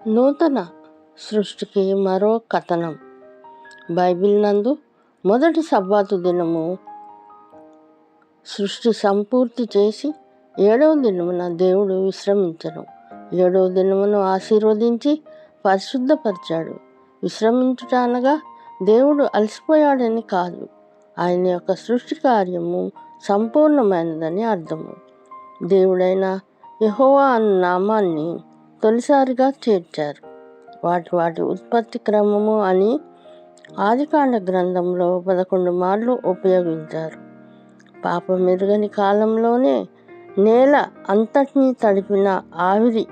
నూతన సృష్టికి మరో కథనం. బైబిల్ నందు మొదటి సబ్బాతు దినము సృష్టి సంపూర్తి చేసి 7వ దినమున దేవుడు విశ్రమించను. 7వ దినమును ఆశీర్వదించి పరిశుద్ధపరిచాడు. విశ్రమించుట అనగా దేవుడు అలసిపోయాడని కాదు, ఆయన యొక్క సృష్టి కార్యము సంపూర్ణమైనదని అర్థము. దేవుడైన యెహోవా అన్న నామాన్ని తొలిసారిగా చేర్చారు. వాటి ఉత్పత్తి క్రమము అని ఆదికాండ గ్రంథంలో 11 మార్లు ఉపయోగించారు. పాపమెరుగని కాలంలోనే నేల అంతటినీ తడిపిన ఆవిరి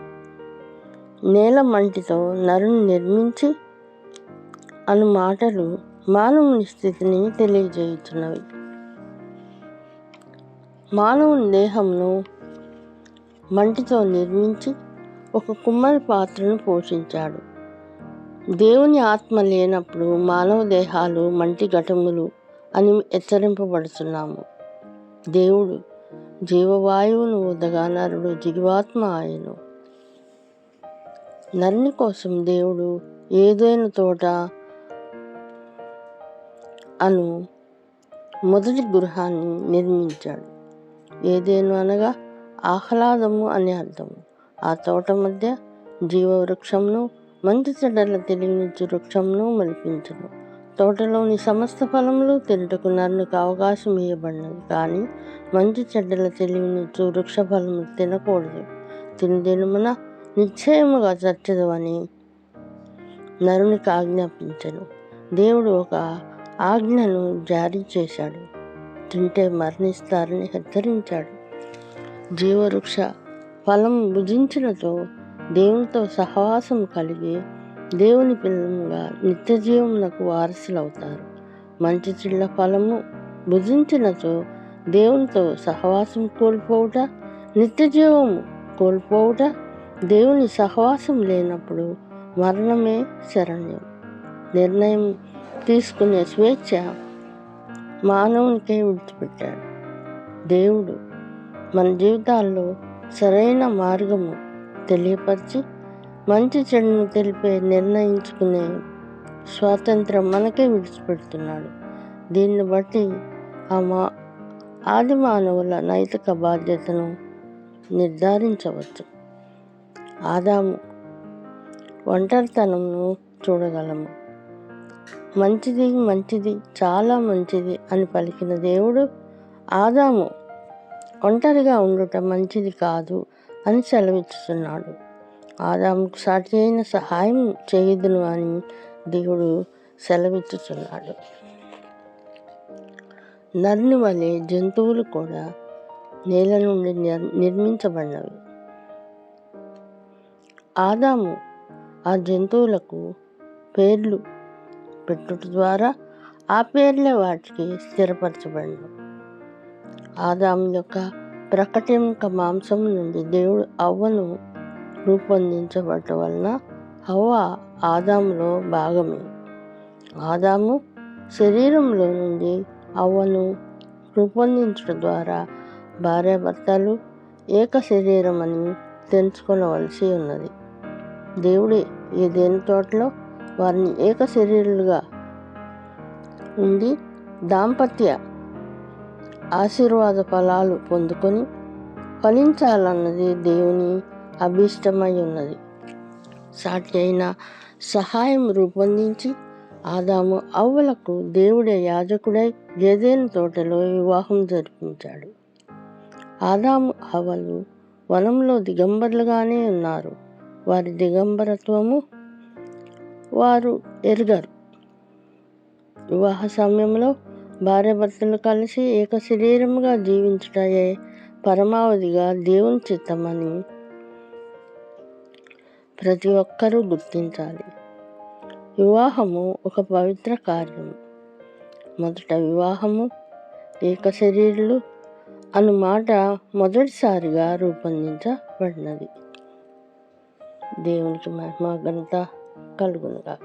నేల మంటితో నరుని నిర్మించి అను మాటలు మానవుని స్థితిని తెలియజేయుచున్నవి. మానవుని దేహంను మంటితో నిర్మించి ఒక కుమ్మరి పాత్రను పోషించాడు. దేవుని ఆత్మ లేనప్పుడు మానవ దేహాలు మంటి ఘటములు అని హెచ్చరింపబడుతున్నాము. దేవుడు జీవవాయువును ఊదగా నరుడు జీవాత్మ ఆయను. నరుని కోసం దేవుడు ఏదైనా తోట అను మొదటి గృహాన్ని నిర్మించాడు. ఏదేను అనగా ఆహ్లాదము అని అర్థము. ఆ తోట మధ్య జీవవృక్షంను మంచి చెడ్డల తెలియనిచ్చు వృక్షంను మలిపించను. తోటలోని సమస్త ఫలములు తినుటకు నరునికి అవకాశం ఇవ్వబడినది, కానీ మంచి చెడ్డల తెలియనిచ్చు వృక్ష ఫలము తినకూడదు. తినదినమున నిశ్చయముగా చచ్చదు అని నరునికి ఆజ్ఞాపించను. దేవుడు ఒక ఆజ్ఞను జారీ చేశాడు. తింటే మరణిస్తారని హెచ్చరించాడు. జీవవృక్ష ఫలం భుజించినతో దేవునితో సహవాసం కలిగి దేవుని పిల్లలుగా నిత్య జీవమునకు వారసులవుతారు. మంచి చెడ్ల ఫలము భుజించినతో దేవునితో సహవాసం కోల్పోవుట, నిత్య జీవము కోల్పోవుట. దేవుని సహవాసం లేనప్పుడు మరణమే శరణ్యం. నిర్ణయం తీసుకునే స్వేచ్ఛ మానవునికే విడిచిపెట్టాడు. దేవుడు మన జీవితాల్లో సరైన మార్గము తెలియపరిచి మంచి చెడును తెలిపే నిర్ణయించుకునే స్వాతంత్రం మనకే విడిచిపెడుతున్నాడు. దీన్ని బట్టి ఆది మానవుల నైతిక బాధ్యతను నిర్ధారించవచ్చు. ఆదాము ఒంటరితనంను చూడగలము. మంచిది మంచిది చాలా మంచిది అని పలికిన దేవుడు ఆదాము ఒంటరిగా ఉండుట మంచిది కాదు అని సెలవిస్తున్నాడు. ఆదాముకు సాటి అయిన సహాయం చేయుదును అని దేవుడు సెలవిస్తున్నాడు. నరుని వలె జంతువులు కూడా నేల నుండి నిర్మించబడినవి. ఆదాము ఆ జంతువులకు పేర్లు పెట్టుట ద్వారా ఆ పేర్లే వాటికి స్థిరపరచబడినవి. ఆదాము యొక్క ప్రకటింక మాంసం నుండి దేవుడు అవ్వను రూపొందించబడటం వలన హవ్వ ఆదాములో భాగమే. ఆదాము శరీరంలో నుండి అవ్వను రూపొందించడం ద్వారా భార్యాభర్తలు ఏక శరీరం అని తెలుసుకొనవలసి ఉన్నది. దేవుడు ఏదైనా తోటలో వారిని ఏక శరీరులుగా ఉండి దాంపత్య ఆశీర్వాద ఫలాలు పొందుకొని ఫలించాలన్నది దేవుని అభీష్టమై ఉన్నది. సాటి అయిన సహాయం రూపొందించి ఆదాము అవ్వలకు దేవుడే యాజకుడై ఏదైనా తోటలో వివాహం జరిపించాడు. ఆదాము అవ్వలు వనంలో దిగంబరులుగానే ఉన్నారు. వారి దిగంబరత్వము వారు ఎరుగరు. వివాహ సమయంలో భార్యాభర్తలు కలిసి ఏక శరీరముగా జీవించుటయే పరమావధిగా దేవుని చిత్తమని ప్రతి ఒక్కరూ గుర్తించాలి. వివాహము ఒక పవిత్ర కార్యము. మొదట వివాహము ఏక శరీరులు అను మాట మొదటిసారిగా రూపొందించబడినది. దేవునికి మహిమ ఘనత కలుగునుగాక.